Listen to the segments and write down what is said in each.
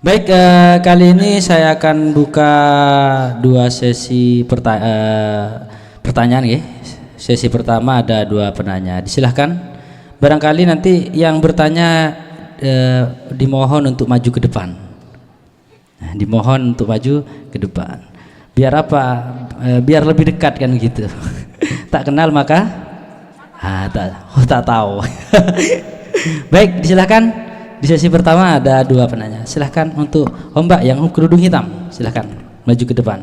Baik, kali ini saya akan buka dua sesi pertanyaan ya. Sesi pertama ada dua penanya. Disilahkan. Barangkali nanti yang bertanya dimohon untuk maju ke depan. Nah, dimohon untuk maju ke depan. Biar apa? Biar lebih dekat kan gitu. Tak kenal maka tak tahu. Baik, disilahkan. Di sesi pertama ada dua penanya. Silahkan untuk Mbak yang kerudung hitam. Silahkan maju ke depan.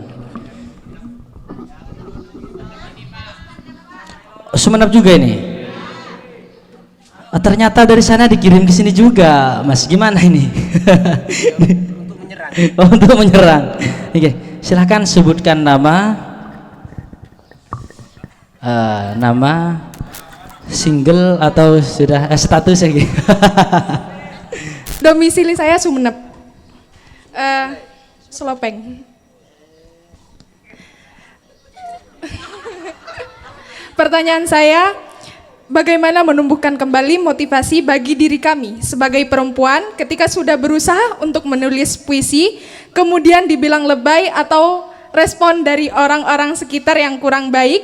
Sumenep juga ini. Ternyata dari sana dikirim ke sini juga, Mas. Gimana ini? Untuk menyerang. Untuk menyerang. Oke, silahkan sebutkan nama single atau sudah status ya. Domisili saya Sumenep. Selopeng. Pertanyaan saya, bagaimana menumbuhkan kembali motivasi bagi diri kami sebagai perempuan ketika sudah berusaha untuk menulis puisi, kemudian dibilang lebay atau respon dari orang-orang sekitar yang kurang baik,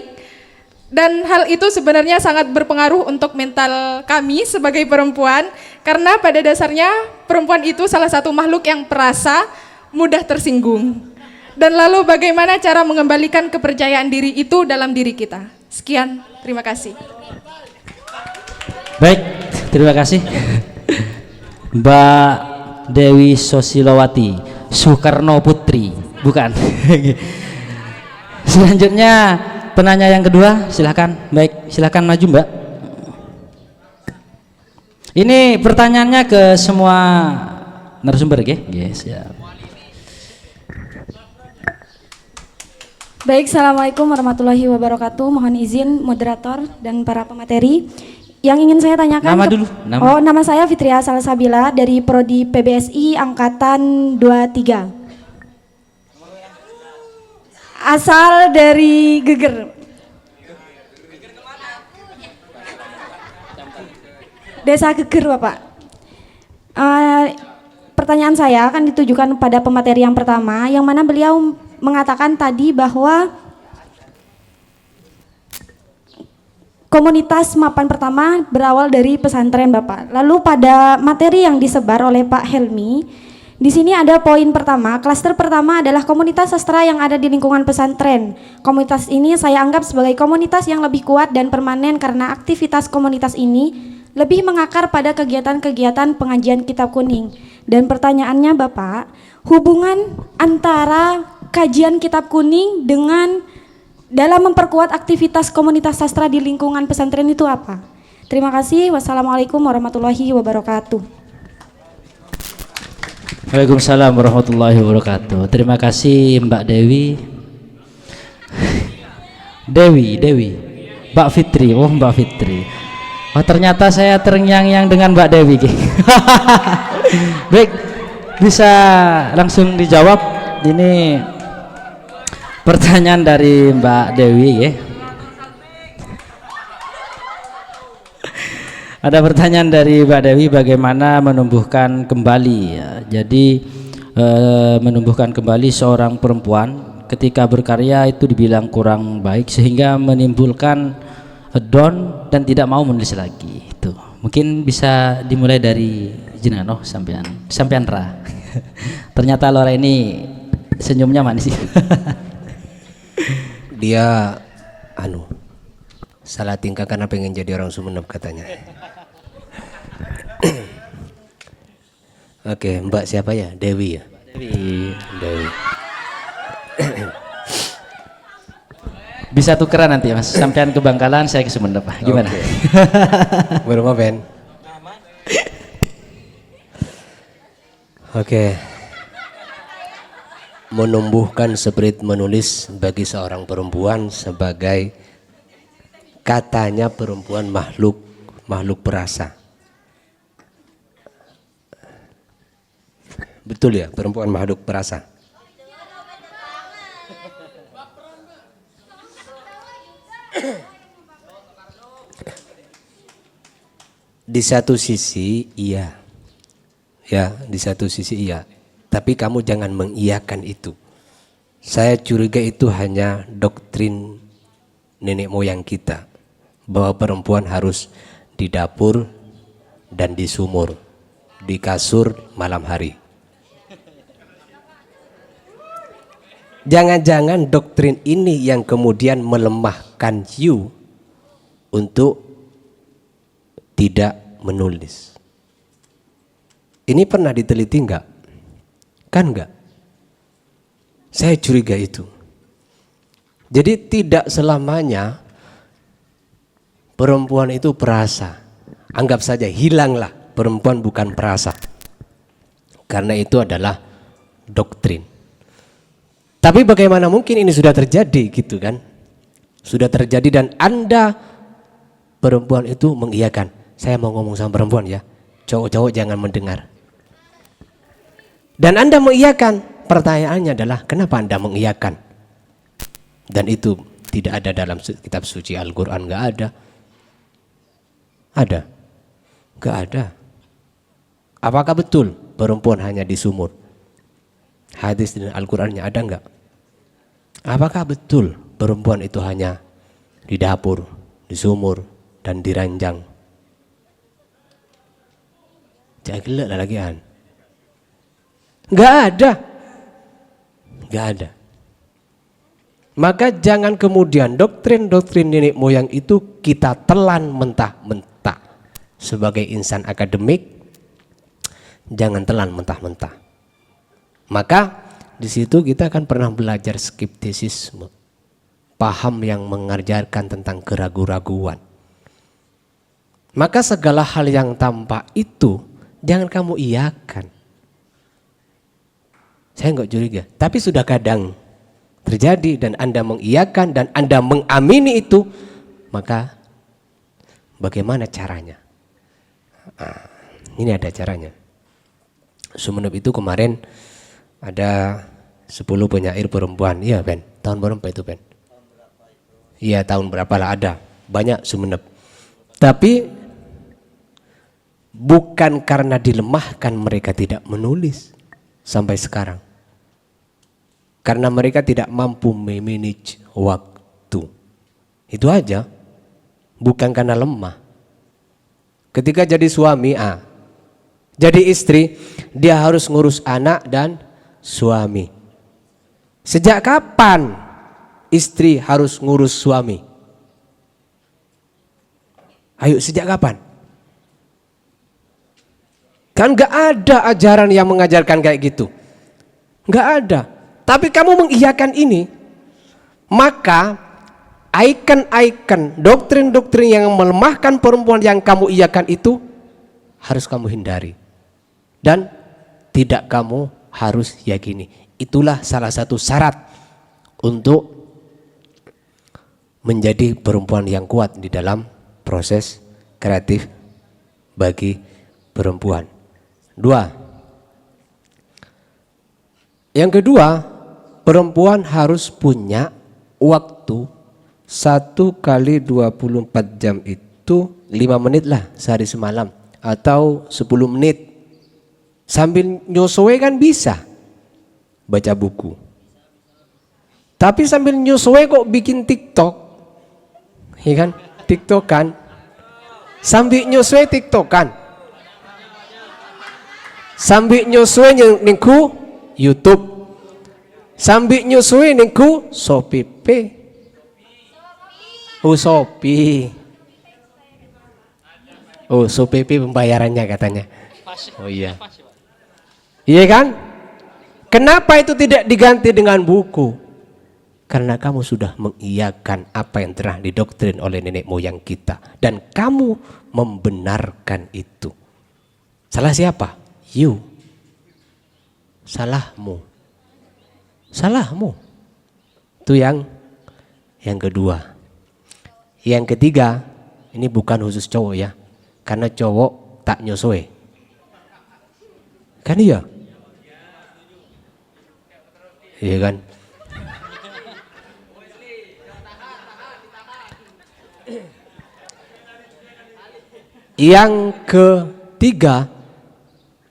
dan hal itu sebenarnya sangat berpengaruh untuk mental kami sebagai perempuan, karena pada dasarnya perempuan itu salah satu makhluk yang perasa, mudah tersinggung. Dan lalu bagaimana cara mengembalikan kepercayaan diri itu dalam diri kita? Sekian, terima kasih. Baik, terima kasih. Mbak Dewi Sosilowati Soekarno Putri, bukan. Selanjutnya penanya yang kedua, silakan. Baik, silakan maju, Mbak. Ini pertanyaannya ke semua narasumber, ya? Yes, ya. Baik, assalamualaikum warahmatullahi wabarakatuh. Mohon izin moderator dan para pemateri. Yang ingin saya tanyakan. Nama dulu. Nama saya Fitria Salsabila dari Prodi PBSI Angkatan 23. Asal dari Geger. Desa Geger, Bapak. Pertanyaan saya akan ditujukan pada pemateri yang pertama, yang mana beliau mengatakan tadi bahwa komunitas mapan pertama berawal dari pesantren, Bapak. Lalu pada materi yang disebar oleh Pak Helmi, di sini ada poin pertama, klaster pertama adalah komunitas sastra yang ada di lingkungan pesantren. Komunitas ini saya anggap sebagai komunitas yang lebih kuat dan permanen karena aktivitas komunitas ini lebih mengakar pada kegiatan-kegiatan pengajian kitab kuning. Dan pertanyaannya Bapak, hubungan antara kajian kitab kuning dengan dalam memperkuat aktivitas komunitas sastra di lingkungan pesantren itu apa? Terima kasih. Wassalamualaikum warahmatullahi wabarakatuh. Waalaikumsalam warahmatullahi wabarakatuh. Terima kasih Mbak Dewi. Dewi. Mbak Fitri. Oh, Mbak Fitri. Oh, ternyata saya terngiang-ngiang dengan Mbak Dewi. Baik, bisa langsung dijawab. Ini pertanyaan dari Mbak Dewi ya. Ada pertanyaan dari Mbak Dewi, bagaimana menumbuhkan kembali ya. Jadi menumbuhkan kembali seorang perempuan ketika berkarya itu dibilang kurang baik sehingga menimbulkan down dan tidak mau menulis lagi. Itu mungkin bisa dimulai dari jenengan sampean Ra. Ternyata Lora ini senyumnya manis sih. Dia salah tingkah karena pengen jadi orang Sumenep katanya. Oke, Mbak siapa ya? Dewi ya? Dewi. Bisa tukeran nanti Mas, sampean ke Bangkalan, saya ke Sumenep. Gimana? Berapa Ben? Oke. Menumbuhkan spirit menulis bagi seorang perempuan sebagai katanya perempuan makhluk perasa. Betul ya, perempuan makhluk perasa. Di satu sisi iya, ya di satu sisi iya. Tapi kamu jangan mengiyakan itu. Saya curiga itu hanya doktrin nenek moyang kita, bahwa perempuan harus di dapur dan di sumur, di kasur malam hari. Jangan-jangan doktrin ini yang kemudian melemahkan you untuk tidak menulis. Ini pernah diteliti enggak? Kan enggak? Saya curiga itu. Jadi tidak selamanya perempuan itu perasa. Anggap saja hilanglah perempuan bukan perasa. Karena itu adalah doktrin. Tapi bagaimana mungkin ini sudah terjadi gitu kan? Sudah terjadi dan Anda perempuan itu mengiyakan. Saya mau ngomong sama perempuan ya. Cowok-cowok jangan mendengar. Dan Anda mengiyakan. Pertanyaannya adalah kenapa Anda mengiyakan? Dan itu tidak ada dalam kitab suci Al-Quran, nggak ada. Ada? Nggak ada. Apakah betul perempuan hanya di sumur? Hadis dan Al-Qurannya ada nggak? Apakah betul perempuan itu hanya di dapur, di sumur, dan di ranjang? Jangan gelak lah lagi an. Nggak ada. Nggak ada. Maka jangan kemudian doktrin-doktrin nenek moyang itu kita telan mentah-mentah. Sebagai insan akademik, jangan telan mentah-mentah. Maka di situ kita akan pernah belajar skeptisisme, paham yang mengajarkan tentang keraguan-raguan. Maka segala hal yang tampak itu jangan kamu iyakan. Saya enggak curiga, tapi sudah kadang terjadi dan Anda mengiyakan dan Anda mengamini itu, maka bagaimana caranya? Ini ada caranya. Sumeneb itu kemarin ada 10 penyair perempuan. Iya Ben, tahun berapa itu Ben? Iya tahun berapa lah ada, banyak Sumeneb. Tapi bukan karena dilemahkan mereka tidak menulis sampai sekarang. Karena mereka tidak mampu memanage waktu. Itu aja. Bukan karena lemah. Ketika jadi suami, jadi istri, dia harus ngurus anak dan suami. Sejak kapan istri harus ngurus suami? Ayo, sejak kapan? Kan gak ada ajaran yang mengajarkan kayak gitu. Gak ada. Tapi kamu mengiyakan ini, maka ikon-ikon, doktrin-doktrin yang melemahkan perempuan yang kamu iyakan itu harus kamu hindari. Dan tidak kamu harus yakini. Itulah salah satu syarat untuk menjadi perempuan yang kuat di dalam proses kreatif bagi perempuan. 2. Yang kedua, perempuan harus punya waktu 1 kali 24 jam itu 5 menit lah sehari semalam atau 10 menit. Sambil nyosowe kan bisa baca buku. Tapi sambil nyosowe kok bikin TikTok. Iya kan? TikTokan. Sambil nyosowe TikTokan. Sambil nyosowe ningku YouTube. Sambil nyusui ningku Shopee. Oh Shopee. Oh Shopee pembayarannya katanya. Oh iya. Iya kan? Kenapa itu tidak diganti dengan buku? Karena kamu sudah mengiyakan apa yang telah didoktrin oleh nenek moyang kita. Dan kamu membenarkan itu. Salah siapa? You. Salahmu. Salahmu. Itu yang kedua. Yang ketiga, ini bukan khusus cowok ya. Karena cowok tak nyosoe. Kan iya? Iya kan? Yang ketiga,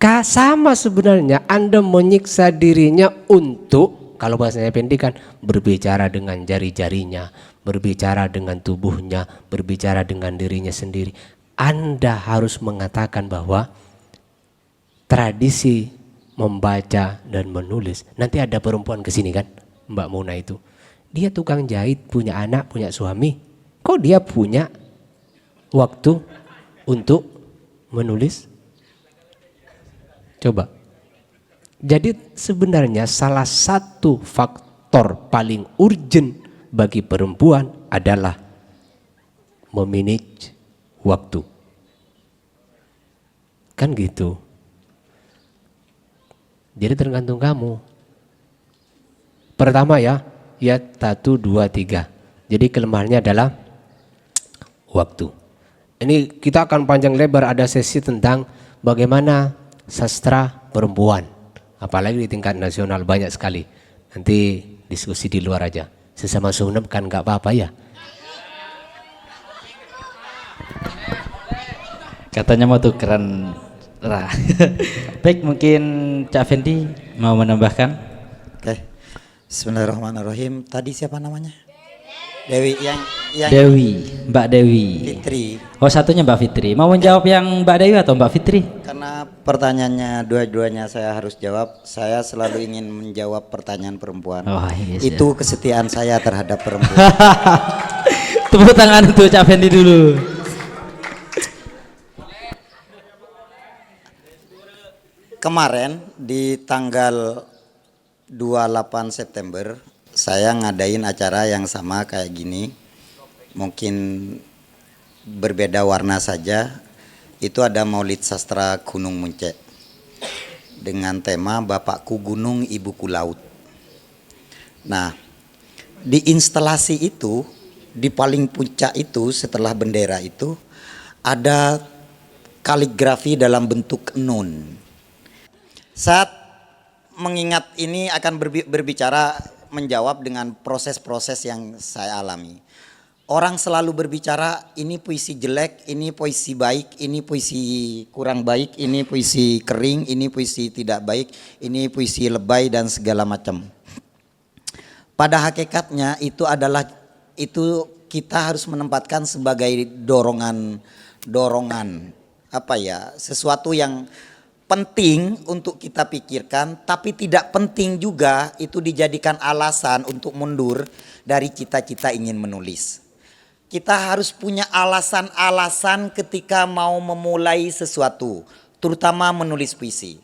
Sama sebenarnya Anda menyiksa dirinya untuk, kalau bahasanya pendek kan, berbicara dengan jari-jarinya, berbicara dengan tubuhnya, berbicara dengan dirinya sendiri. Anda harus mengatakan bahwa tradisi membaca dan menulis. Nanti ada perempuan ke sini kan, Mbak Muna itu. Dia tukang jahit, punya anak, punya suami. Kok dia punya waktu untuk menulis? Coba. Jadi sebenarnya salah satu faktor paling urgent bagi perempuan adalah memanage waktu. Kan gitu. Jadi tergantung kamu. Pertama ya 1, 2, 3. Jadi kelemahannya adalah waktu. Ini kita akan panjang lebar, ada sesi tentang bagaimana sastra perempuan. Apalagi di tingkat nasional banyak sekali. Nanti diskusi di luar aja. Sesama sunnah kan gak apa-apa ya. Katanya mau tukeran. Baik, mungkin Cak Fendi mau menambahkan. Oke. Bismillahirrahmanirrahim. Tadi siapa namanya? Dewi yang Dewi, Mbak Dewi. Fitri. Oh, satunya Mbak Fitri. Mau menjawab yang Mbak Dewi atau Mbak Fitri? Karena pertanyaannya dua-duanya saya harus jawab. Saya selalu ingin menjawab pertanyaan perempuan. Oh, yes, Itu kesetiaan saya terhadap perempuan. Tepuk tangan untuk Cak Fendi dulu. Kemarin di tanggal 28 September saya ngadain acara yang sama kayak gini. Mungkin berbeda warna saja. Itu ada Maulid Sastra Gunung Muncek dengan tema Bapakku Gunung, Ibuku Laut. Nah, di instalasi itu, di paling puncak itu setelah bendera itu ada kaligrafi dalam bentuk nun. Saat mengingat ini akan berbicara menjawab dengan proses-proses yang saya alami. Orang selalu berbicara ini puisi jelek, ini puisi baik, ini puisi kurang baik, ini puisi kering, ini puisi tidak baik, ini puisi lebay dan segala macam. Pada hakikatnya itu kita harus menempatkan sebagai dorongan sesuatu yang penting untuk kita pikirkan, tapi tidak penting juga itu dijadikan alasan untuk mundur dari cita-cita ingin menulis. Kita harus punya alasan-alasan ketika mau memulai sesuatu, terutama menulis puisi.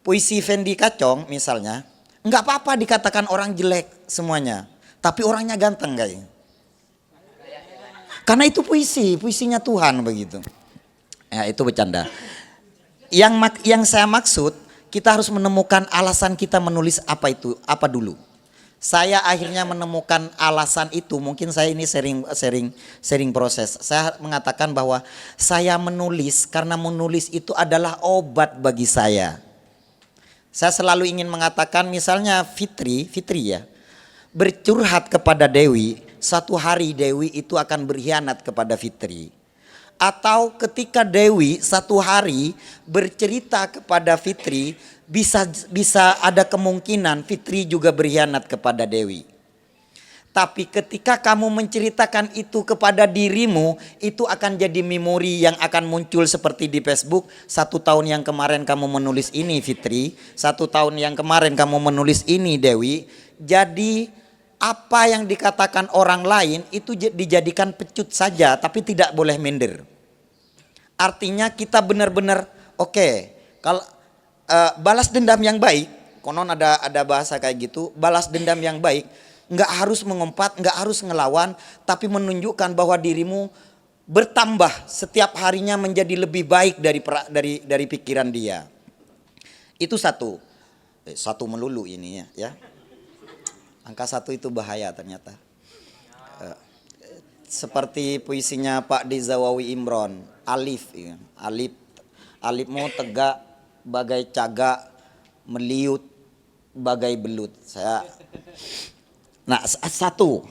Puisi Fendi Kacong misalnya, nggak apa-apa dikatakan orang jelek semuanya, tapi orangnya ganteng kayaknya. Karena itu puisinya Tuhan begitu. Ya itu bercanda. Yang saya maksud, kita harus menemukan alasan kita menulis apa dulu. Saya akhirnya menemukan alasan itu, mungkin saya ini sharing proses. Saya mengatakan bahwa saya menulis karena menulis itu adalah obat bagi saya. Saya selalu ingin mengatakan misalnya Fitri ya, bercurhat kepada Dewi, satu hari Dewi itu akan berkhianat kepada Fitri. Atau ketika Dewi satu hari bercerita kepada Fitri, bisa ada kemungkinan Fitri juga berkhianat kepada Dewi. Tapi ketika kamu menceritakan itu kepada dirimu, itu akan jadi memori yang akan muncul seperti di Facebook. 1 tahun yang kemarin kamu menulis ini Fitri, 1 tahun yang kemarin kamu menulis ini Dewi. Jadi apa yang dikatakan orang lain itu dijadikan pecut saja, tapi tidak boleh minder. Artinya kita benar-benar kalau balas dendam yang baik, konon ada bahasa kayak gitu, balas dendam yang baik, nggak harus mengumpat, nggak harus ngelawan, tapi menunjukkan bahwa dirimu bertambah setiap harinya menjadi lebih baik dari pikiran dia. Itu satu melulu ini ya. Angka 1 itu bahaya ternyata. Seperti puisinya Pak Dizawawi Imron, Alif, Alifmu tegak bagai cagak, meliut bagai belut. Satu.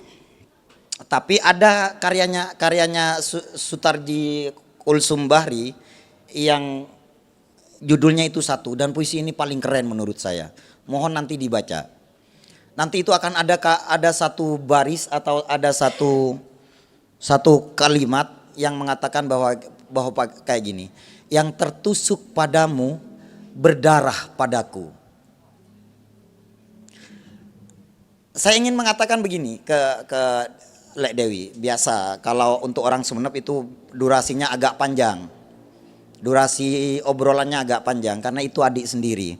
Tapi ada karyanya Sutarji Kulsum Bahri yang Judulnya itu satu, dan puisi ini paling keren menurut saya. Mohon nanti dibaca. Nanti itu akan ada satu baris atau ada satu kalimat yang mengatakan bahwa kayak gini. Yang tertusuk padamu berdarah padaku. Saya ingin mengatakan begini ke Lek Dewi. Biasa kalau untuk orang Sumenep itu durasinya agak panjang. Durasi obrolannya agak panjang karena itu adik sendiri.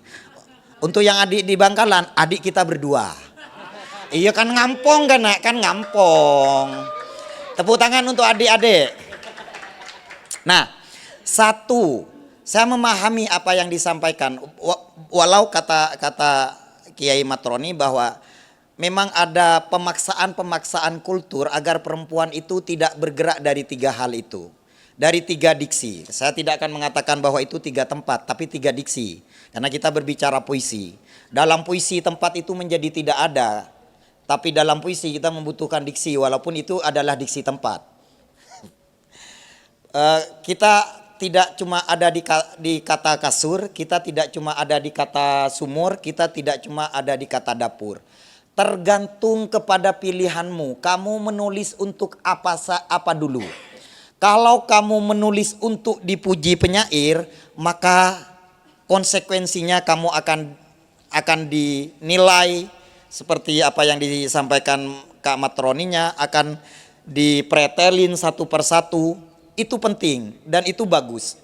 Untuk yang adik di Bangkalan, adik kita berdua. Iya kan ngampong kan ngampong. Tepuk tangan untuk adik-adik. Nah, satu, saya memahami apa yang disampaikan. Walau kata Kiai Matroni bahwa memang ada pemaksaan kultur agar perempuan itu tidak bergerak dari 3 hal itu. Dari 3 diksi. Saya tidak akan mengatakan bahwa itu 3 tempat, tapi 3 diksi. Karena kita berbicara puisi. Dalam puisi tempat itu menjadi tidak ada. Tapi dalam puisi kita membutuhkan diksi, walaupun itu adalah diksi tempat. Kita tidak cuma ada di kata kasur, kita tidak cuma ada di kata sumur, kita tidak cuma ada di kata dapur. Tergantung kepada pilihanmu. Kamu menulis untuk apa dulu. Kalau kamu menulis untuk dipuji penyair, maka konsekuensinya kamu akan dinilai seperti apa yang disampaikan Kak Matroninya, akan dipretelin satu persatu. Itu penting dan itu bagus.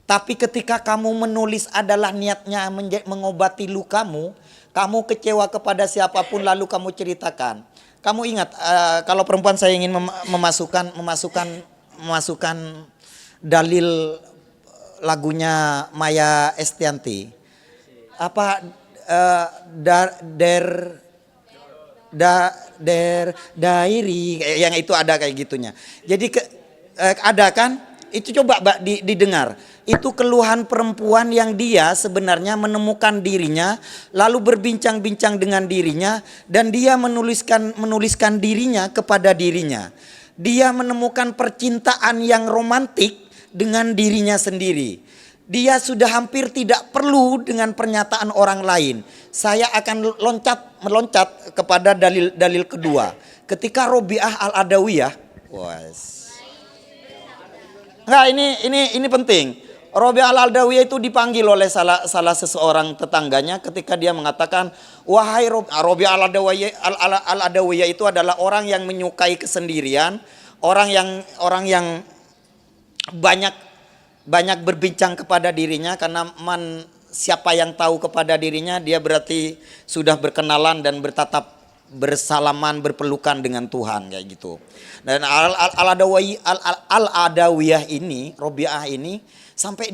Tapi ketika kamu menulis adalah niatnya mengobati lukamu, kamu kecewa kepada siapapun lalu kamu ceritakan. Kamu ingat kalau perempuan saya ingin memasukkan dalil lagunya Maya Estianty. Apa dairi yang itu ada kayak gitunya. Jadi ada kan? Itu coba didengar. Itu keluhan perempuan yang dia sebenarnya menemukan dirinya, lalu berbincang-bincang dengan dirinya, dan dia menuliskan dirinya kepada dirinya. Dia menemukan percintaan yang romantik dengan dirinya sendiri. Dia sudah hampir tidak perlu dengan pernyataan orang lain. Saya akan meloncat kepada dalil kedua. Ketika Robiah Al-Adawiyah, Enggak, ini penting. Robiah Al-Adawiyah itu dipanggil oleh salah seseorang tetangganya ketika dia mengatakan, wahai Robiah Al-Adawiyah itu adalah orang yang menyukai kesendirian, orang yang banyak berbincang kepada dirinya, karena siapa yang tahu kepada dirinya dia berarti sudah berkenalan dan bertatap bersalaman berpelukan dengan Tuhan kayak gitu. Dan Al-Adawiyah ini, Robiah ini sampai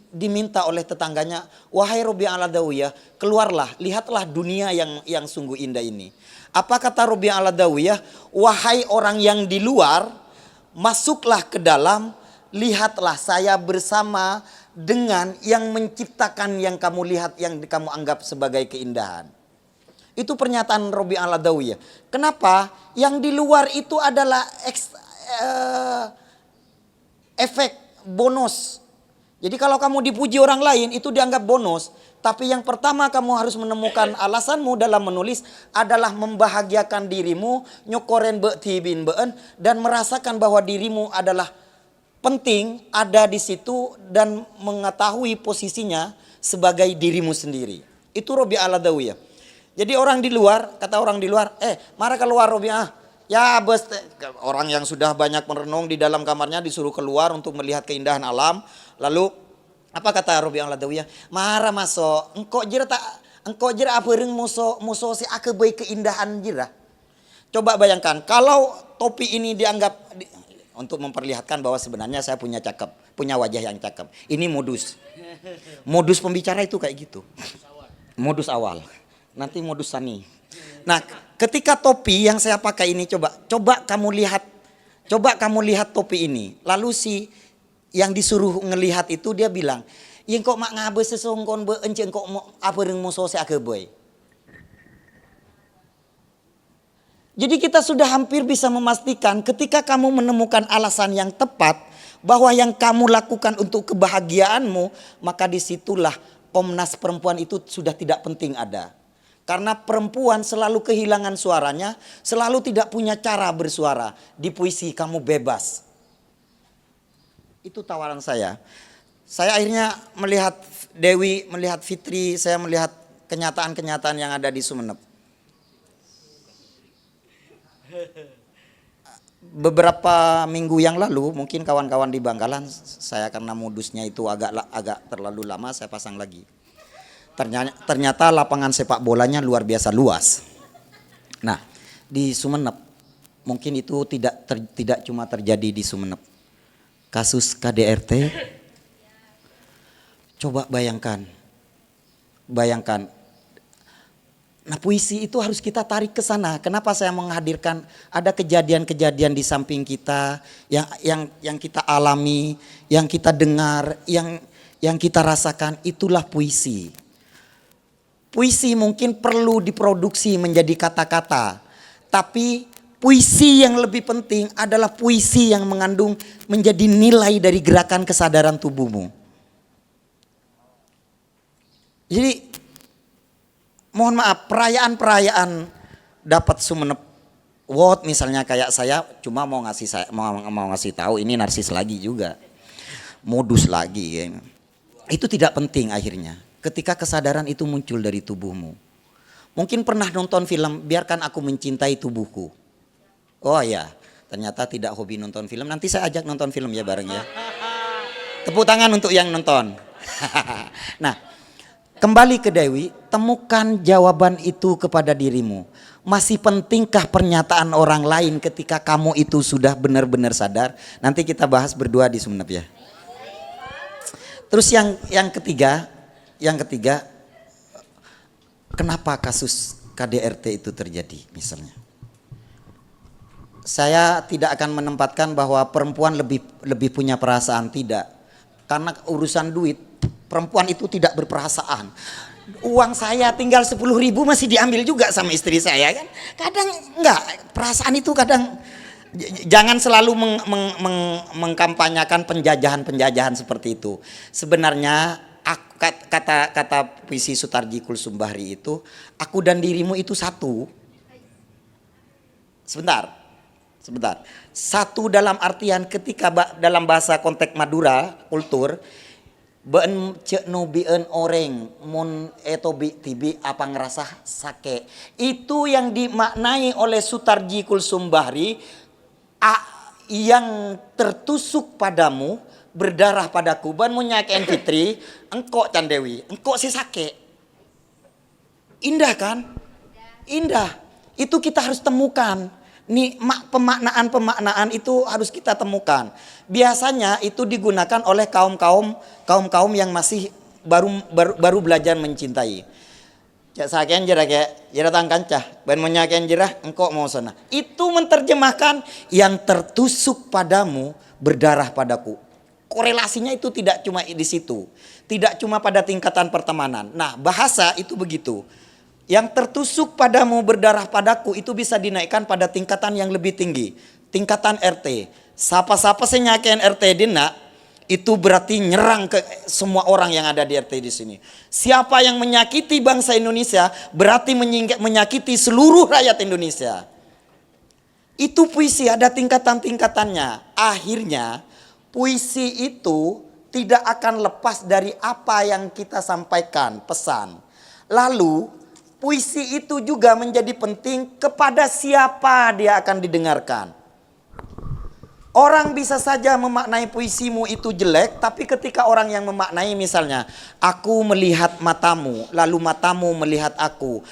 diminta oleh tetangganya, wahai Robiah Al-Adawiyah, keluarlah, lihatlah dunia yang sungguh indah ini. Apa kata Robiah Al-Adawiyah? Wahai orang yang di luar, masuklah ke dalam, lihatlah saya bersama dengan yang menciptakan yang kamu lihat, yang kamu anggap sebagai keindahan. Itu pernyataan Robiah Al-Adawiyah. Kenapa? Yang di luar itu adalah efek bonus. Jadi kalau kamu dipuji orang lain itu dianggap bonus. Tapi yang pertama kamu harus menemukan alasanmu dalam menulis adalah membahagiakan dirimu, nyokoren be'tibin be'en, dan merasakan bahwa dirimu adalah penting, ada di situ, dan mengetahui posisinya sebagai dirimu sendiri. Itu Robiah Al-Adawiyah. Jadi orang di luar, kata orang di luar, mari keluar Robiah. Ya bos, orang yang sudah banyak merenung di dalam kamarnya disuruh keluar untuk melihat keindahan alam. Lalu apa kata Robiah Al-Adawiyah? Mara maso, engkau jira apa ring muso si akebay keindahan jira. Coba bayangkan kalau topi ini dianggap untuk memperlihatkan bahwa sebenarnya saya punya wajah yang cakep. Ini modus pembicara itu kayak gitu. Modus awal. Nanti modus sani. Nah, ketika topi yang saya pakai ini coba kamu lihat topi ini. Lalu si yang disuruh ngelihat itu dia bilang, "Yang kok mak ngabe sesongkon be encen kok apa reng muso se akeboy." Jadi kita sudah hampir bisa memastikan ketika kamu menemukan alasan yang tepat, bahwa yang kamu lakukan untuk kebahagiaanmu, maka disitulah Komnas Perempuan itu sudah tidak penting ada. Karena perempuan selalu kehilangan suaranya, selalu tidak punya cara bersuara. Di puisi kamu bebas. Itu tawaran saya. Saya akhirnya melihat Dewi, melihat Fitri, saya melihat kenyataan-kenyataan yang ada di Sumeneb. Beberapa minggu yang lalu, mungkin kawan-kawan di Bangkalan, saya karena modusnya itu agak terlalu lama, saya pasang lagi. Ternyata lapangan sepak bolanya luar biasa luas. Nah, di Sumeneb, mungkin itu tidak cuma terjadi di Sumeneb. Kasus KDRT, coba bayangkan. Nah, puisi itu harus kita tarik ke sana. Kenapa saya menghadirkan ada kejadian-kejadian di samping kita yang kita alami, yang kita dengar, yang kita rasakan, itulah puisi. Puisi mungkin perlu diproduksi menjadi kata-kata, tapi puisi yang lebih penting adalah puisi yang mengandung menjadi nilai dari gerakan kesadaran tubuhmu. Jadi mohon maaf, perayaan-perayaan dapat Sumeneb Award misalnya kayak saya cuma mau ngasih tahu ini narsis lagi juga, modus lagi ya. Itu tidak penting akhirnya. Ketika kesadaran itu muncul dari tubuhmu. Mungkin pernah nonton film Biarkan Aku Mencintai Tubuhku. Oh ya, ternyata tidak hobi nonton film. Nanti saya ajak nonton film ya bareng ya. Tepuk tangan untuk yang nonton. Nah, kembali ke Dewi, temukan jawaban itu kepada dirimu. Masih pentingkah pernyataan orang lain ketika kamu itu sudah benar-benar sadar? Nanti kita bahas berdua di Sumeneb ya. Terus yang ketiga, kenapa kasus KDRT itu terjadi misalnya? Saya tidak akan menempatkan bahwa perempuan lebih punya perasaan, tidak. Karena urusan duit, perempuan itu tidak berperasaan. Uang saya tinggal 10.000 masih diambil juga sama istri saya kan. Kadang enggak, perasaan itu kadang jangan selalu mengkampanyakan penjajahan seperti itu. Sebenarnya kata puisi Sutarji Kulsumbahri itu, aku dan dirimu itu satu. Sebentar. Satu dalam artian ketika dalam bahasa konteks Madura kultur, ben cek no bien oreng mun etobi tibi apa ngerasa sake. Itu yang dimaknai oleh Sutarji Kulsumbahri, yang tertusuk padamu berdarah padaku, ban munyaken Fitri, engkau Can Dewi, engkau si sake. Indah kan? Indah. Itu kita harus temukan. Nih pemaknaan itu harus kita temukan. Biasanya itu digunakan oleh kaum yang masih baru belajar mencintai. Cak saken jerah kayak jerah tangkancah, ban munyaken jerah engkau mau sana. Itu menerjemahkan yang tertusuk padamu berdarah padaku. Korelasinya itu tidak cuma di situ, tidak cuma pada tingkatan pertemanan. Nah, bahasa itu begitu. Yang tertusuk padamu berdarah padaku itu bisa dinaikkan pada tingkatan yang lebih tinggi, tingkatan RT. Sapa-sapa senyaken RT dina itu berarti nyerang ke semua orang yang ada di RT di sini. Siapa yang menyakiti bangsa Indonesia berarti menyakiti seluruh rakyat Indonesia. Itu puisi ada tingkatan-tingkatannya. Akhirnya puisi itu tidak akan lepas dari apa yang kita sampaikan, pesan. Lalu puisi itu juga menjadi penting kepada siapa dia akan didengarkan. Orang bisa saja memaknai puisimu itu jelek, tapi ketika orang yang memaknai misalnya, aku melihat matamu, lalu matamu melihat aku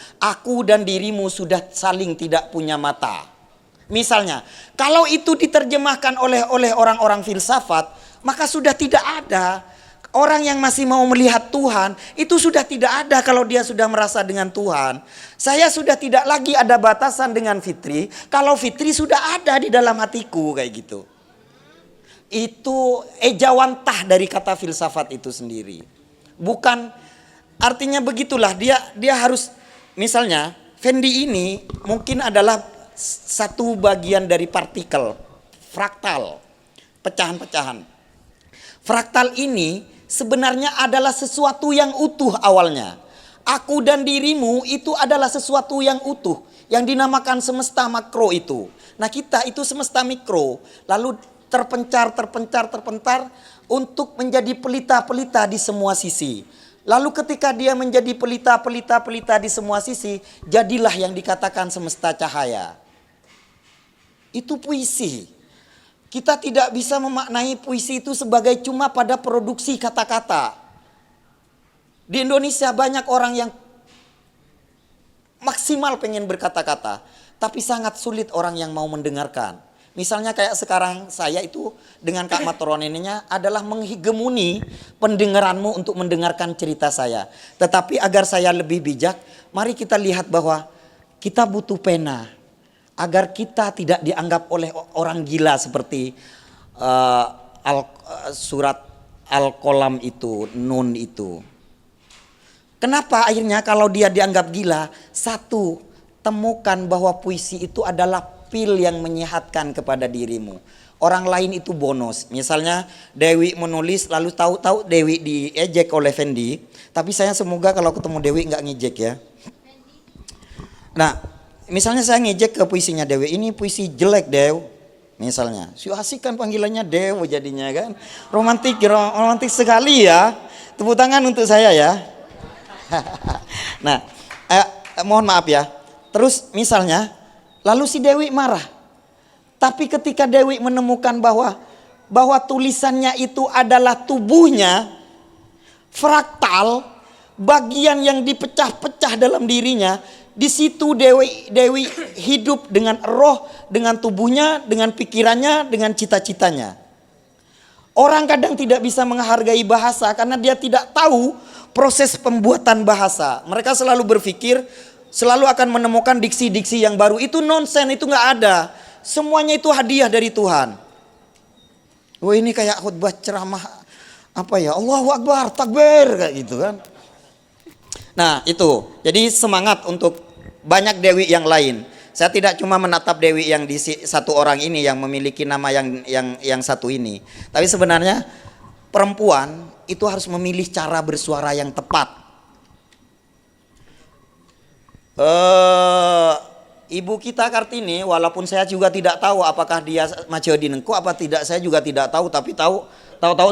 dan dirimu sudah saling tidak punya mata. Misalnya, kalau itu diterjemahkan oleh orang-orang filsafat, maka sudah tidak ada. Orang yang masih mau melihat Tuhan, itu sudah tidak ada kalau dia sudah merasa dengan Tuhan. Saya sudah tidak lagi ada batasan dengan Fitri, kalau Fitri sudah ada di dalam hatiku, kayak gitu. Itu ejawantah dari kata filsafat itu sendiri. Bukan, artinya begitulah, dia harus, misalnya, Fendi ini mungkin adalah satu bagian dari partikel, fraktal, pecahan-pecahan. Fraktal ini sebenarnya adalah sesuatu yang utuh awalnya. Aku dan dirimu itu adalah sesuatu yang utuh, yang dinamakan semesta makro itu. Nah kita itu semesta mikro, lalu terpencar untuk menjadi pelita-pelita di semua sisi. Lalu ketika dia menjadi pelita-pelita di semua sisi, jadilah yang dikatakan semesta cahaya. Itu puisi. Kita tidak bisa memaknai puisi itu sebagai cuma pada produksi kata-kata. Di Indonesia banyak orang yang maksimal pengen berkata-kata, tapi sangat sulit orang yang mau mendengarkan. Misalnya kayak sekarang saya itu dengan Kak Matoronenenya adalah menghegemoni pendengaranmu untuk mendengarkan cerita saya. Tetapi agar saya lebih bijak, mari kita lihat bahwa kita butuh pena. Agar kita tidak dianggap oleh orang gila seperti surat Al-Qalam itu, Nun itu. Kenapa akhirnya kalau dia dianggap gila? Satu, temukan bahwa puisi itu adalah pil yang menyehatkan kepada dirimu. Orang lain itu bonus. Misalnya Dewi menulis lalu tahu-tahu Dewi diejek oleh Fendi. Tapi saya semoga kalau ketemu Dewi nggak ngejek ya. Nah, misalnya saya ngejek ke puisinya Dewi, ini puisi jelek Dew. Misalnya, si asik kan panggilannya Dew jadinya kan. Romantik sekali ya. Tepuk tangan untuk saya ya. Nah, mohon maaf ya. Terus misalnya, lalu si Dewi marah. Tapi ketika Dewi menemukan bahwa tulisannya itu adalah tubuhnya, fraktal, bagian yang dipecah-pecah dalam dirinya, di situ Dewi hidup dengan roh, dengan tubuhnya, dengan pikirannya, dengan cita-citanya. Orang kadang tidak bisa menghargai bahasa karena dia tidak tahu proses pembuatan bahasa. Mereka selalu berpikir, selalu akan menemukan diksi-diksi yang baru. Itu nonsen, itu nggak ada. Semuanya itu hadiah dari Tuhan. Wah ini kayak khutbah ceramah apa ya? Allahu Akbar, takbir kayak gitu kan. Nah itu, jadi semangat untuk banyak Dewi yang lain. Saya tidak cuma menatap Dewi yang di satu orang ini yang memiliki nama yang satu ini. Tapi sebenarnya perempuan itu harus memilih cara bersuara yang tepat. Ibu kita Kartini, walaupun saya juga tidak tahu apakah dia maju di Nengku apa tidak, saya juga tidak tahu. Tapi tahu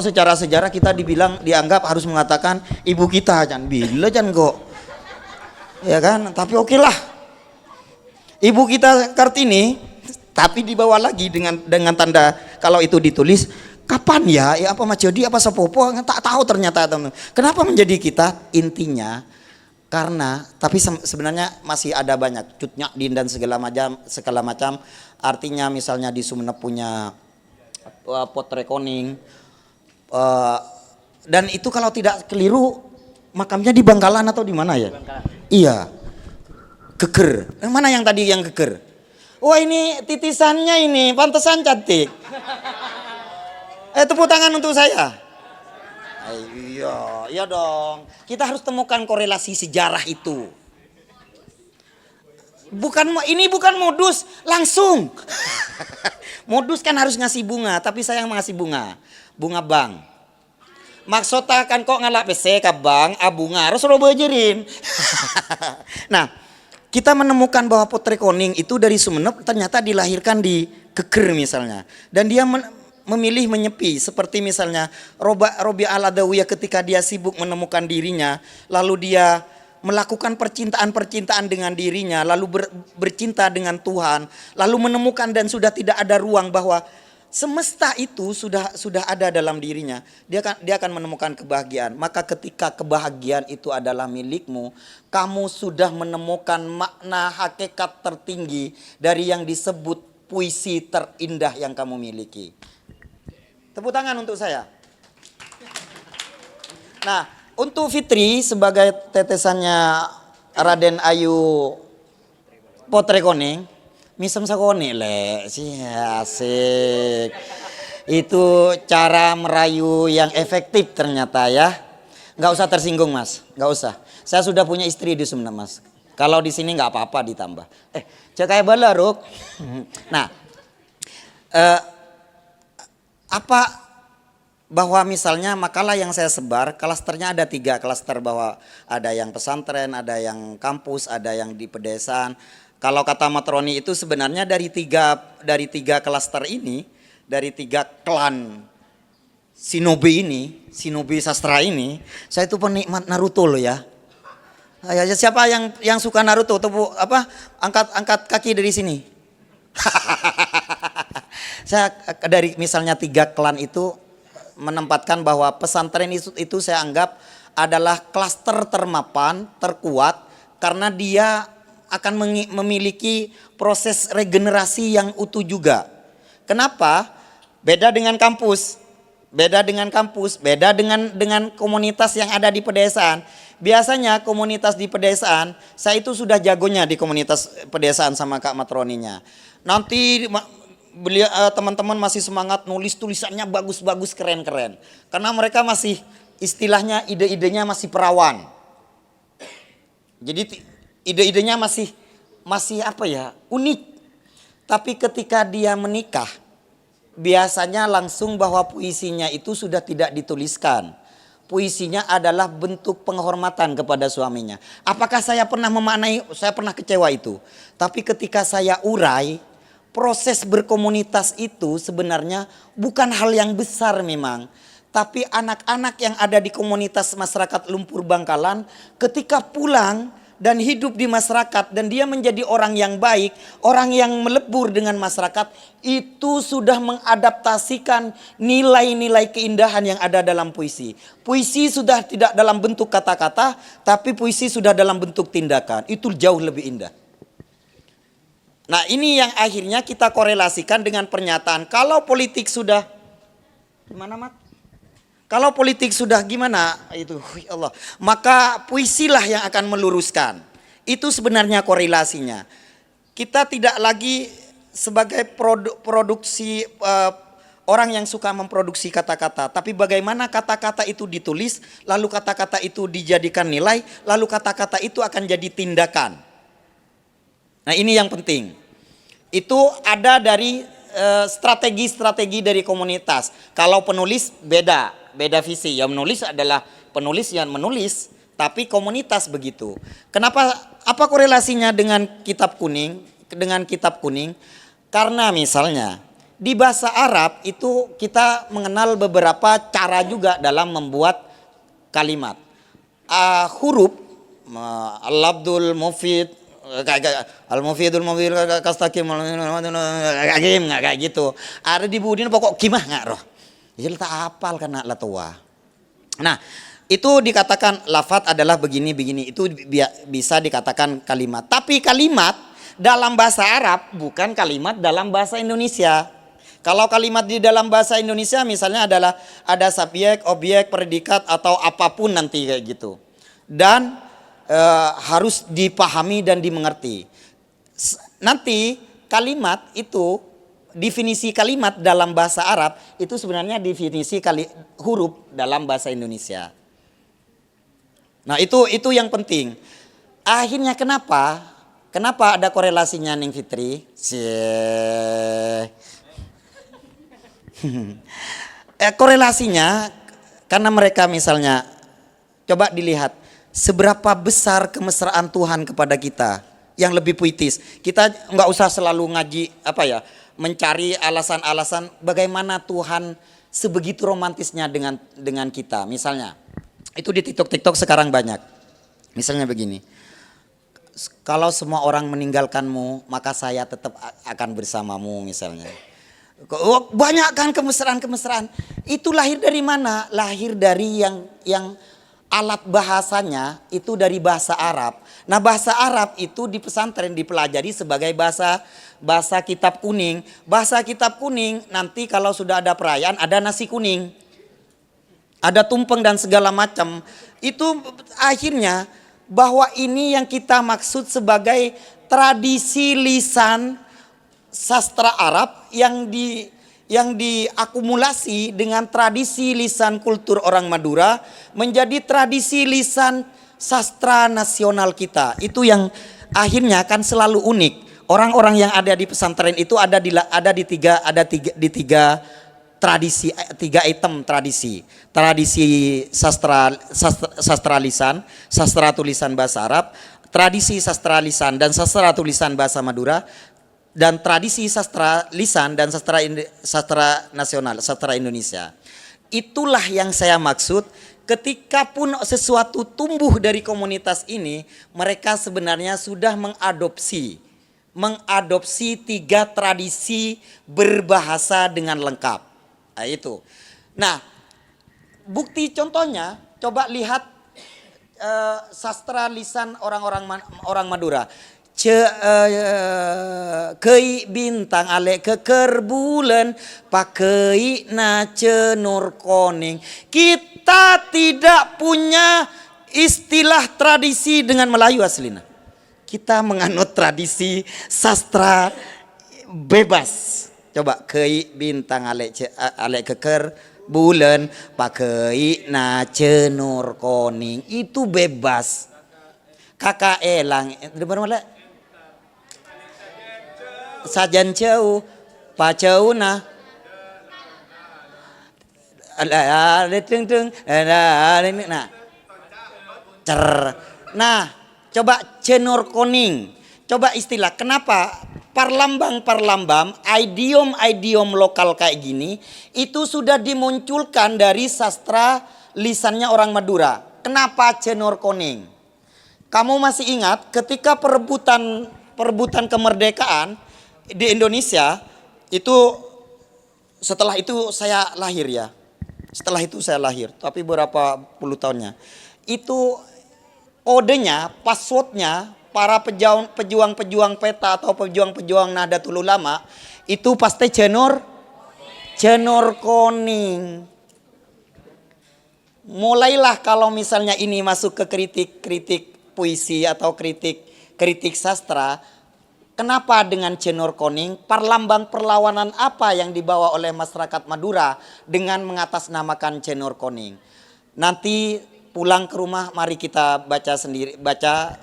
secara sejarah kita dianggap harus mengatakan ibu kita, jangan bila jangan kok, ya kan? Tapi oke lah, ibu kita Kartini, tapi dibawa lagi dengan tanda kalau itu ditulis kapan ya apa Majodi apa Sepopo, tak tahu ternyata. Kenapa menjadi kita? Intinya karena, tapi sebenarnya masih ada banyak Cut Nyak Din dan segala macam. Artinya misalnya di Sumenep punya Potrekoning, dan itu kalau tidak keliru makamnya di Bangkalan atau di mana ya? Iya, Geger. Mana yang tadi yang Geger? Wah ini titisannya ini, pantesan cantik. Tepuk tangan untuk saya. Iya dong. Kita harus temukan korelasi sejarah itu. Ini bukan modus langsung. Modus kan harus ngasih bunga, tapi saya yang ngasih bunga bank. Maksudnya kan kok ngalap PC ke bank, bunga harus robojerin. Nah, kita menemukan bahwa Potrekoning itu dari Sumenep ternyata dilahirkan di Geger misalnya, dan dia memilih menyepi, seperti misalnya Robi Al-Adawiyah ketika dia sibuk menemukan dirinya, lalu dia melakukan percintaan dengan dirinya, lalu bercinta dengan Tuhan, lalu menemukan dan sudah tidak ada ruang bahwa semesta itu sudah ada dalam dirinya, dia akan menemukan kebahagiaan. Maka ketika kebahagiaan itu adalah milikmu, kamu sudah menemukan makna hakikat tertinggi dari yang disebut puisi terindah yang kamu miliki. Tepuk tangan untuk saya. Nah, untuk Fitri sebagai tetesannya Raden Ayu Potrekoning, misem sakone le, sih asik. Itu cara merayu yang efektif ternyata ya. Nggak usah tersinggung mas, nggak usah. Saya sudah punya istri di Sumenep mas. Kalau di sini nggak apa-apa ditambah. Cek kayak balaruk. Nah, bahwa misalnya makalah yang saya sebar, klasternya ada 3 klaster, bahwa ada yang pesantren, ada yang kampus, ada yang di pedesaan. Kalau kata Matroni itu sebenarnya dari tiga klaster ini, dari 3 klan Shinobi sastra ini, saya itu penikmat Naruto loh ya. Siapa yang suka Naruto? Tepuk apa? Angkat kaki dari sini. Saya dari misalnya 3 klan itu menempatkan bahwa pesantren itu saya anggap adalah klaster termapan, terkuat, karena dia akan memiliki proses regenerasi yang utuh juga. Kenapa? Beda dengan kampus, beda dengan komunitas yang ada di pedesaan. Biasanya komunitas di pedesaan, saya itu sudah jagonya di komunitas pedesaan sama Kak Matroninya. Nanti beliau teman-teman masih semangat nulis tulisannya bagus-bagus, keren-keren, karena mereka masih istilahnya ide-idenya masih perawan. Jadi ide-idenya masih apa ya, unik. Tapi ketika dia menikah, biasanya langsung bahwa puisinya itu sudah tidak dituliskan. Puisinya adalah bentuk penghormatan kepada suaminya. Apakah saya pernah memaknai, saya pernah kecewa itu. Tapi ketika saya urai, proses berkomunitas itu sebenarnya bukan hal yang besar memang. Tapi anak-anak yang ada di komunitas masyarakat Lumpur Bangkalan ketika pulang dan hidup di masyarakat dan dia menjadi orang yang baik, orang yang melebur dengan masyarakat, itu sudah mengadaptasikan nilai-nilai keindahan yang ada dalam puisi. Puisi sudah tidak dalam bentuk kata-kata, tapi puisi sudah dalam bentuk tindakan. Itu jauh lebih indah. Nah, ini yang akhirnya kita korelasikan dengan pernyataan kalau politik sudah gimana, Mat? Kalau politik sudah gimana itu, ya Allah, maka puisilah yang akan meluruskan. Itu sebenarnya korelasinya. Kita tidak lagi sebagai produksi orang yang suka memproduksi kata-kata, tapi bagaimana kata-kata itu ditulis, lalu kata-kata itu dijadikan nilai, lalu kata-kata itu akan jadi tindakan. Nah, ini yang penting. Itu ada dari strategi-strategi dari komunitas. Kalau penulis beda visi. Yang menulis adalah penulis yang menulis, tapi komunitas begitu. Kenapa? Apa korelasinya dengan kitab kuning? Karena misalnya di bahasa Arab itu kita mengenal beberapa cara juga dalam membuat kalimat. Huruf al-labdul mufid, al-mufidul mufid kastakim kayak gitu. Ada di budin pokok kimah nggak roh. Jadi tak hafal karena la tua. Nah, itu dikatakan lafaz adalah begini, itu bisa dikatakan kalimat. Tapi kalimat dalam bahasa Arab bukan kalimat dalam bahasa Indonesia. Kalau kalimat di dalam bahasa Indonesia misalnya adalah ada subjek, objek, predikat atau apapun nanti kayak gitu. Dan harus dipahami dan dimengerti. Nanti kalimat itu, definisi kalimat dalam bahasa Arab itu sebenarnya definisi huruf dalam bahasa Indonesia. Nah, itu yang penting. Akhirnya kenapa ada korelasinya Ning Fitri? Korelasinya karena mereka misalnya coba dilihat seberapa besar kemesraan Tuhan kepada kita yang lebih puitis. Kita nggak usah selalu ngaji mencari alasan-alasan bagaimana Tuhan sebegitu romantisnya dengan kita. Misalnya, itu di TikTok sekarang banyak. Misalnya begini, kalau semua orang meninggalkanmu, maka saya tetap akan bersamamu misalnya. Banyak kan kemesraan. Itu lahir dari mana? Lahir dari yang alat bahasanya itu dari bahasa Arab. Nah, bahasa Arab itu di pesantren dipelajari sebagai bahasa kitab kuning. Bahasa kitab kuning nanti kalau sudah ada perayaan ada nasi kuning, ada tumpeng dan segala macam. Itu akhirnya bahwa ini yang kita maksud sebagai tradisi lisan sastra Arab yang diakumulasi dengan tradisi lisan kultur orang Madura menjadi tradisi lisan sastra nasional kita. Itu yang akhirnya akan selalu unik. Orang-orang yang ada di pesantren itu ada di tiga tradisi, 3 item tradisi. Tradisi sastra lisan, sastra tulisan bahasa Arab, tradisi sastra lisan dan sastra tulisan bahasa Madura, dan tradisi sastra lisan dan sastra nasional, sastra Indonesia. Itulah yang saya maksud, ketika pun sesuatu tumbuh dari komunitas ini, mereka sebenarnya sudah mengadopsi 3 tradisi berbahasa dengan lengkap. Nah, itu. Nah, bukti contohnya, coba lihat sastra lisan orang Madura. Kei bintang ale keker bulan pakei na cenur koning. Kita tidak punya istilah tradisi dengan Melayu aslina. Kita menganut tradisi sastra bebas. Coba kei bintang ale keker bulan pakei na cenur koning, itu bebas. Kakak elang mana? Sajan jauh, pacau nah, nah, coba cenur koning, coba istilah. Kenapa parlambang, idiom lokal kayak gini itu sudah dimunculkan dari sastra lisannya orang Madura. Kenapa cenur koning? Kamu masih ingat ketika perebutan kemerdekaan di Indonesia itu, setelah itu saya lahir ya. Setelah itu saya lahir, tapi berapa puluh tahunnya. Itu kodenya, passwordnya para pejuang-pejuang peta atau pejuang-pejuang Nahdlatul Ulama itu pasti cenur koning. Mulailah kalau misalnya ini masuk ke kritik puisi atau kritik sastra. Kenapa dengan cenur koning? Perlambang perlawanan apa yang dibawa oleh masyarakat Madura dengan mengatasnamakan cenur koning? Nanti pulang ke rumah mari kita baca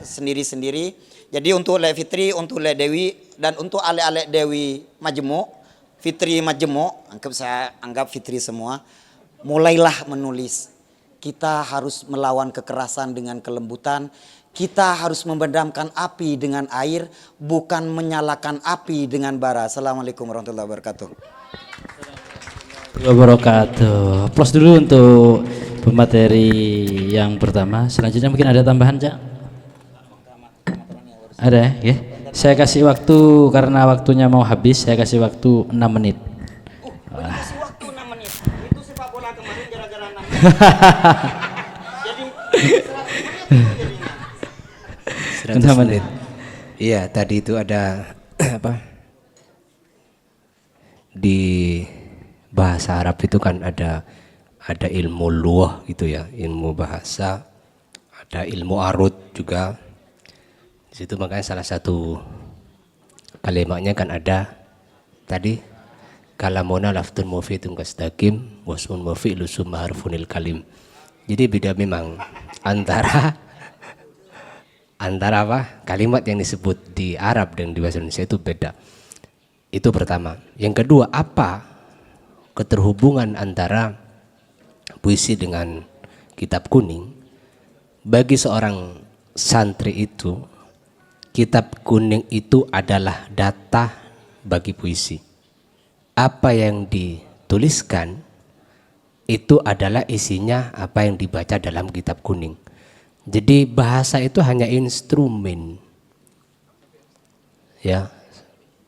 sendiri-sendiri. Jadi untuk Le Fitri, untuk Le Dewi, dan untuk ale-ale Dewi Majemuk, Fitri Majemuk, saya anggap Fitri semua, mulailah menulis. Kita harus melawan kekerasan dengan kelembutan. Kita harus memadamkan api dengan air, bukan menyalakan api dengan bara. Assalamualaikum warahmatullahi wabarakatuh. Wabarakatuh. Plus dulu untuk pemateri yang pertama. Selanjutnya mungkin ada tambahan, Cak? Ada ya? Saya kasih waktu karena waktunya mau habis. Saya kasih waktu 6 menit. Kasih waktu 6 menit. Itu sepak bola kemarin gara-gara 6 menit. Jadi 100 menit. Iya, tadi itu ada apa? Di bahasa Arab itu kan ada ilmu lughah gitu ya, ilmu bahasa, ada ilmu arud juga. Di situ makanya salah satu kalimatnya kan ada tadi kalamuna laftun mufidun kastaqim wasmun mufi'lu summa harfunil kalim. Jadi beda memang antara apa kalimat yang disebut di Arab dan di bahasa Indonesia itu beda. Itu pertama. Yang kedua, apa keterhubungan antara puisi dengan kitab kuning? Bagi seorang santri itu, kitab kuning itu adalah data bagi puisi. Apa yang dituliskan itu adalah isinya apa yang dibaca dalam kitab kuning. Jadi bahasa itu hanya instrumen. Ya.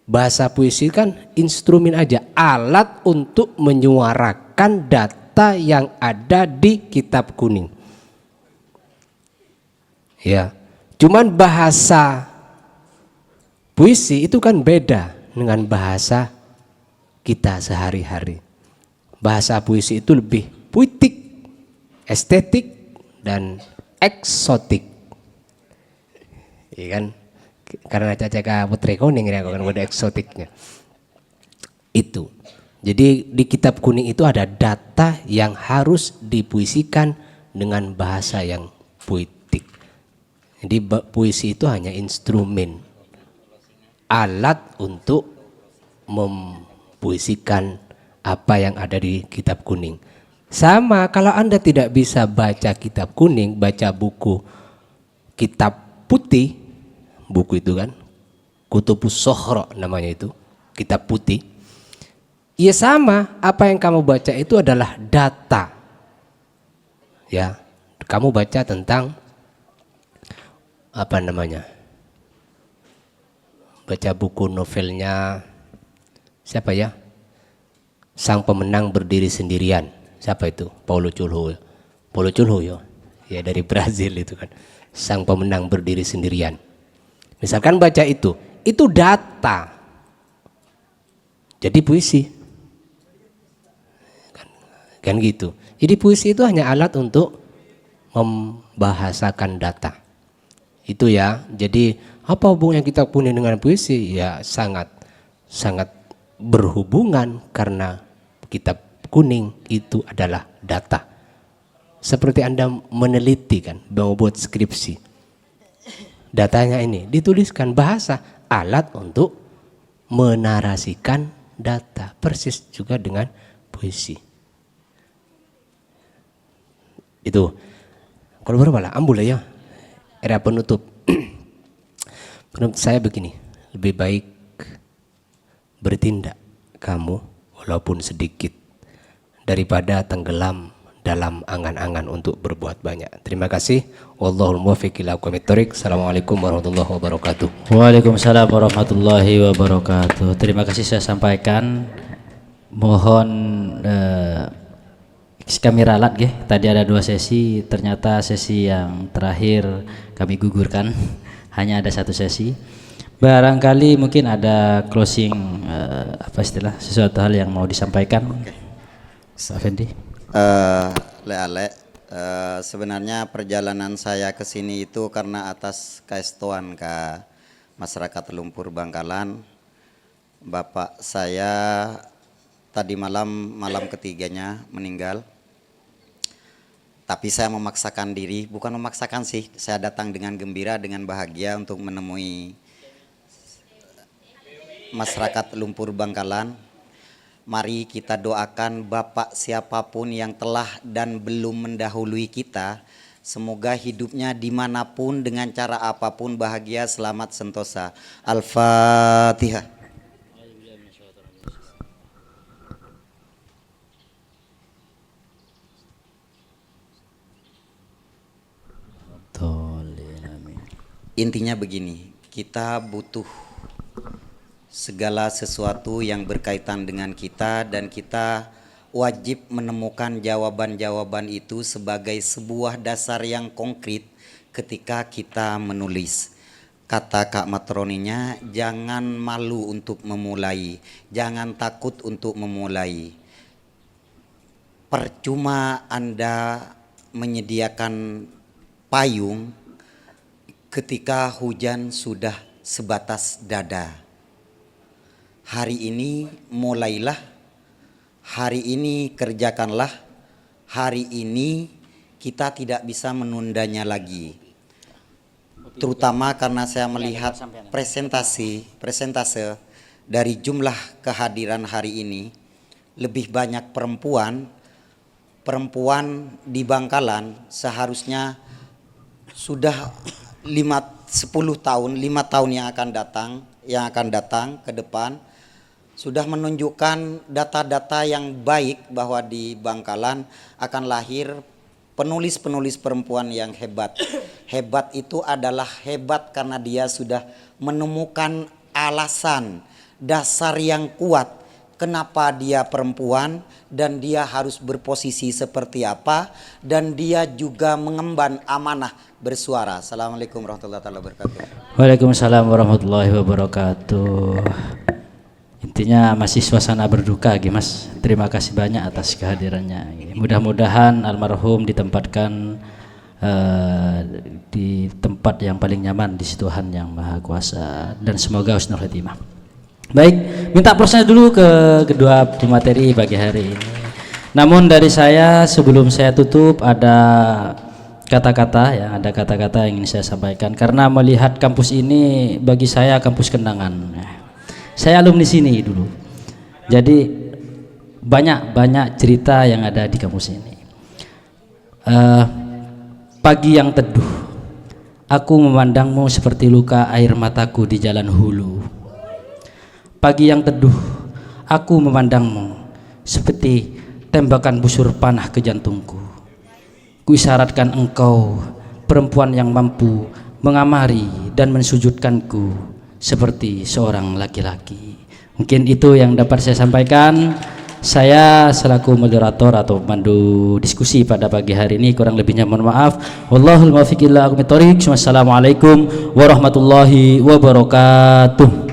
Bahasa puisi kan instrumen aja, alat untuk menyuarakan data yang ada di kitab kuning. Ya. Cuman bahasa puisi itu kan beda dengan bahasa kita sehari-hari. Bahasa puisi itu lebih puitik, estetik, dan eksotik, iya kan? Karena Caca Putri Kuning ini aku kan ada eksotiknya. Itu. Jadi di kitab kuning itu ada data yang harus dipuisikan dengan bahasa yang puitik. Jadi puisi itu hanya instrumen, alat untuk mempuisikan apa yang ada di kitab kuning. Sama kalau Anda tidak bisa baca kitab kuning, baca buku kitab putih, buku itu kan Kutubus Sohro namanya itu, kitab putih. Ya sama, apa yang kamu baca itu adalah data. Ya, kamu baca tentang apa namanya? Baca buku novelnya siapa ya? Sang Pemenang Berdiri Sendirian. Siapa itu? Paulo Coelho. Paulo Coelho ya. Ya dari Brazil itu kan. Sang Pemenang Berdiri Sendirian. Misalkan baca itu data. Jadi puisi. Kan gitu. Jadi puisi itu hanya alat untuk membahasakan data. Itu ya. Jadi apa hubungannya kitab kuning dengan puisi? Ya sangat berhubungan karena kitab kuning itu adalah data. Seperti Anda meneliti kan, membuat skripsi. Datanya ini dituliskan bahasa, alat untuk menarasikan data. Persis juga dengan puisi. Itu. Kalau berapa lah? Ambul ya. Era penutup. Menurut saya begini, lebih baik bertindak kamu walaupun sedikit daripada tenggelam dalam angan-angan untuk berbuat banyak. Terima kasih. Wallahul muwaffiq ila aqwamit thoriq. Assalamualaikum warahmatullahi wabarakatuh. Waalaikumsalam warahmatullahi wabarakatuh. Terima kasih saya sampaikan. Mohon kami ralat ya. Tadi ada 2 sesi, ternyata sesi yang terakhir kami gugurkan. Hanya ada 1 sesi. Barangkali mungkin ada closing sesuatu hal yang mau disampaikan. Pak Fendi. Sebenarnya perjalanan saya ke sini itu karena atas keestuan ke masyarakat Lumpur Bangkalan. Bapak saya tadi malam ketiganya meninggal. Tapi saya memaksakan diri, bukan memaksakan sih, saya datang dengan gembira, dengan bahagia untuk menemui masyarakat Lumpur Bangkalan. Mari kita doakan Bapak siapapun yang telah dan belum mendahului kita, semoga hidupnya dimanapun dengan cara apapun bahagia, selamat, sentosa. Al-Fatihah. Intinya begini, kita butuh segala sesuatu yang berkaitan dengan kita dan kita wajib menemukan jawaban-jawaban itu sebagai sebuah dasar yang konkret ketika kita menulis. Kata Kak Matroninya, jangan malu untuk memulai, jangan takut untuk memulai. Percuma Anda menyediakan payung ketika hujan sudah sebatas dada. Hari ini mulailah, hari ini kerjakanlah, hari ini kita tidak bisa menundanya lagi. Terutama karena saya melihat presentase dari jumlah kehadiran hari ini, lebih banyak perempuan di Bangkalan seharusnya sudah 5 tahun yang akan datang ke depan sudah menunjukkan data-data yang baik bahwa di Bangkalan akan lahir penulis-penulis perempuan yang hebat. Hebat itu adalah hebat karena dia sudah menemukan alasan dasar yang kuat kenapa dia perempuan dan dia harus berposisi seperti apa, dan dia juga mengemban amanah bersuara. Assalamualaikum warahmatullahi wabarakatuh. Waalaikumsalam warahmatullahi wabarakatuh. Intinya masih suasana berduka Mas. Terima kasih banyak atas kehadirannya. Mudah-mudahan almarhum ditempatkan di tempat yang paling nyaman di sisi Tuhan yang Maha Kuasa, dan semoga husnul khotimah. Baik, minta prosesnya dulu ke kedua pemateri pagi hari ini. Namun dari saya sebelum saya tutup ada kata-kata yang ingin saya sampaikan, karena melihat kampus ini bagi saya kampus kenangan. Saya alumni sini dulu. Jadi banyak cerita yang ada di kamus ini. Pagi yang teduh, aku memandangmu seperti luka air mataku di jalan hulu. Pagi yang teduh, aku memandangmu seperti tembakan busur panah ke jantungku. Kuisyaratkan engkau perempuan yang mampu mengamari dan mensujudkanku seperti seorang laki-laki. Mungkin itu yang dapat saya sampaikan. Saya selaku moderator atau pemandu diskusi pada pagi hari ini, kurang lebihnya mohon maaf. Wallahul muwaffiq ila aqwamit thoriq. Wassalamualaikum warahmatullahi wabarakatuh.